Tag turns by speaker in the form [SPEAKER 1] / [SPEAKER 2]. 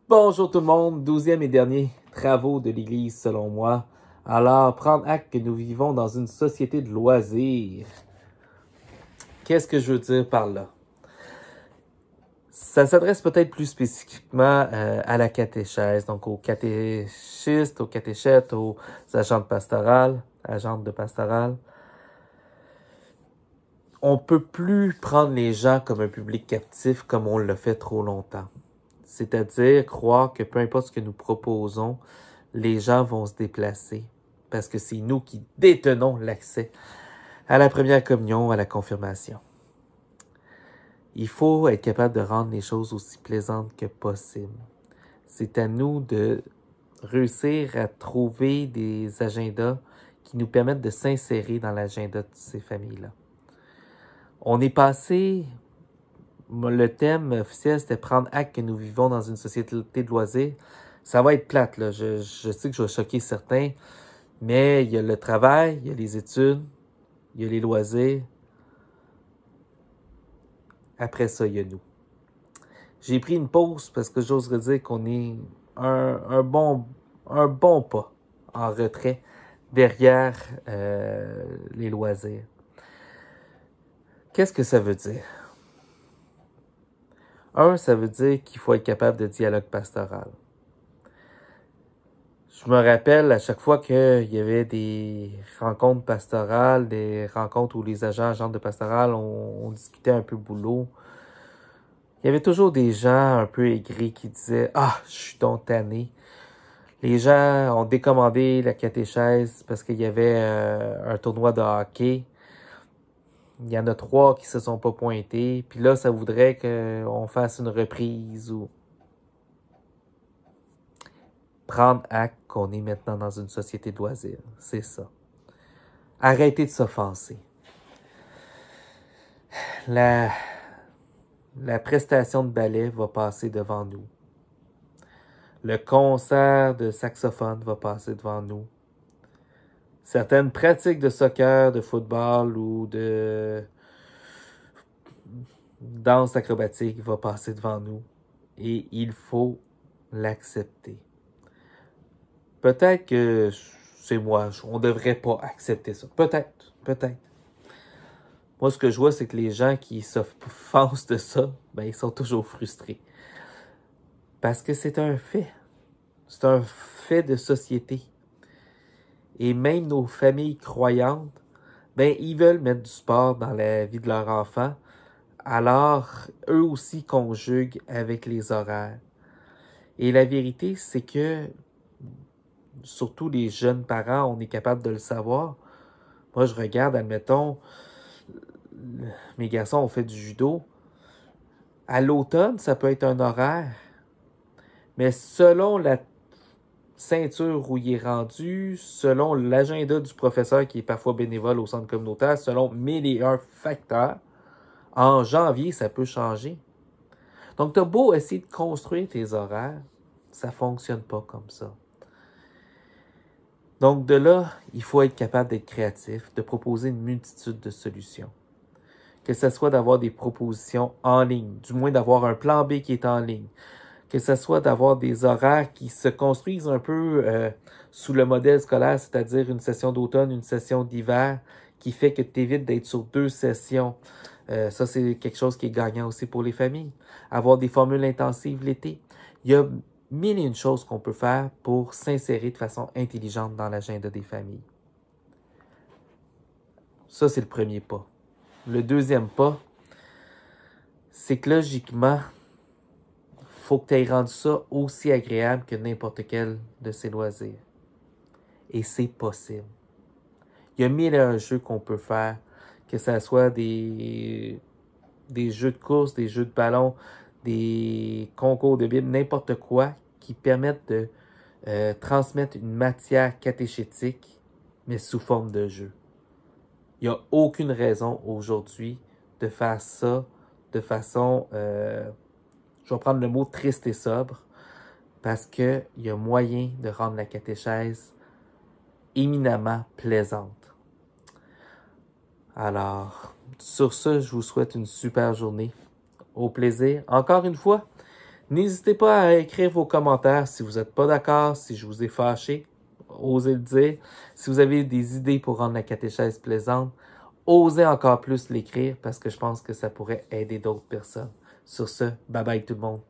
[SPEAKER 1] Bonjour tout le monde, 12e et dernier travaux de l'Église selon moi. Alors, prendre acte que nous vivons dans une société de loisirs. Qu'est-ce que je veux dire par là? Ça s'adresse peut-être plus spécifiquement à la catéchèse, donc aux catéchistes, aux catéchètes, aux agentes de pastorale. On peut plus prendre les gens comme un public captif comme on l'a fait trop longtemps. C'est-à-dire croire que peu importe ce que nous proposons, les gens vont se déplacer parce que c'est nous qui détenons l'accès à la première communion, à la confirmation. Il faut être capable de rendre les choses aussi plaisantes que possible. C'est à nous de réussir à trouver des agendas qui nous permettent de s'insérer dans l'agenda de ces familles-là. On est passé, le thème officiel, c'était prendre acte que nous vivons dans une société de loisirs. Ça va être plate, là. Je sais que je vais choquer certains, mais il y a le travail, il y a les études, il y a les loisirs. Après ça, il y a nous. J'ai pris une pause parce que j'oserais dire qu'on est un bon pas en retrait derrière les loisirs. Qu'est-ce que ça veut dire? Ça veut dire qu'il faut être capable de dialogue pastoral. Je me rappelle à chaque fois qu'il y avait des rencontres pastorales, des rencontres où les agents de pastorale, on discutait un peu boulot. Il y avait toujours des gens un peu aigris qui disaient « Ah, je suis donc tanné ». Les gens ont décommandé la catéchèse parce qu'il y avait un tournoi de hockey. Il y en a 3 qui se sont pas pointés. Puis là, ça voudrait qu'on fasse une reprise ou prendre acte qu'on est maintenant dans une société de loisirs. C'est ça. Arrêtez de s'offenser. La prestation de ballet va passer devant nous. Le concert de saxophone va passer devant nous. Certaines pratiques de soccer, de football ou de danse acrobatique va passer devant nous. Et il faut l'accepter. Peut-être que c'est moi, on devrait pas accepter ça. Peut-être. Moi, ce que je vois, c'est que les gens qui s'offensent de ça, ils sont toujours frustrés. Parce que c'est un fait. C'est un fait de société. Et même nos familles croyantes, ils veulent mettre du sport dans la vie de leur enfant. Alors, eux aussi conjuguent avec les horaires. Et la vérité, c'est que, surtout les jeunes parents, on est capable de le savoir. Moi, je regarde, admettons, mes garçons ont fait du judo. À l'automne, ça peut être un horaire. Mais selon la ceinture où il est rendu, selon l'agenda du professeur qui est parfois bénévole au centre communautaire, selon 1001 facteurs, en janvier, ça peut changer. Donc, tu as beau essayer de construire tes horaires, ça ne fonctionne pas comme ça. Donc, de là, il faut être capable d'être créatif, de proposer une multitude de solutions. Que ce soit d'avoir des propositions en ligne, du moins d'avoir un plan B qui est en ligne, que ce soit d'avoir des horaires qui se construisent un peu sous le modèle scolaire, c'est-à-dire une session d'automne, une session d'hiver, qui fait que tu évites d'être sur 2 sessions. Ça, c'est quelque chose qui est gagnant aussi pour les familles. Avoir des formules intensives l'été. Il y a 1001 choses qu'on peut faire pour s'insérer de façon intelligente dans l'agenda des familles. Ça, c'est le premier pas. Le deuxième pas, c'est que logiquement, faut que tu aies rendu ça aussi agréable que n'importe quel de ces loisirs. Et c'est possible. Il y a 1001 jeux qu'on peut faire, que ce soit des jeux de course, des jeux de ballon, des concours de Bible, n'importe quoi qui permettent de transmettre une matière catéchétique, mais sous forme de jeu. Il n'y a aucune raison aujourd'hui de faire ça de façon... je vais prendre le mot triste et sobre, parce qu'il y a moyen de rendre la catéchèse éminemment plaisante. Alors, sur ce, je vous souhaite une super journée. Au plaisir. Encore une fois, N'hésitez pas à écrire vos commentaires si vous n'êtes pas d'accord, si je vous ai fâché, osez le dire. Si vous avez des idées pour rendre la catéchèse plaisante, osez encore plus l'écrire parce que je pense que ça pourrait aider d'autres personnes. Sur ce, bye bye tout le monde.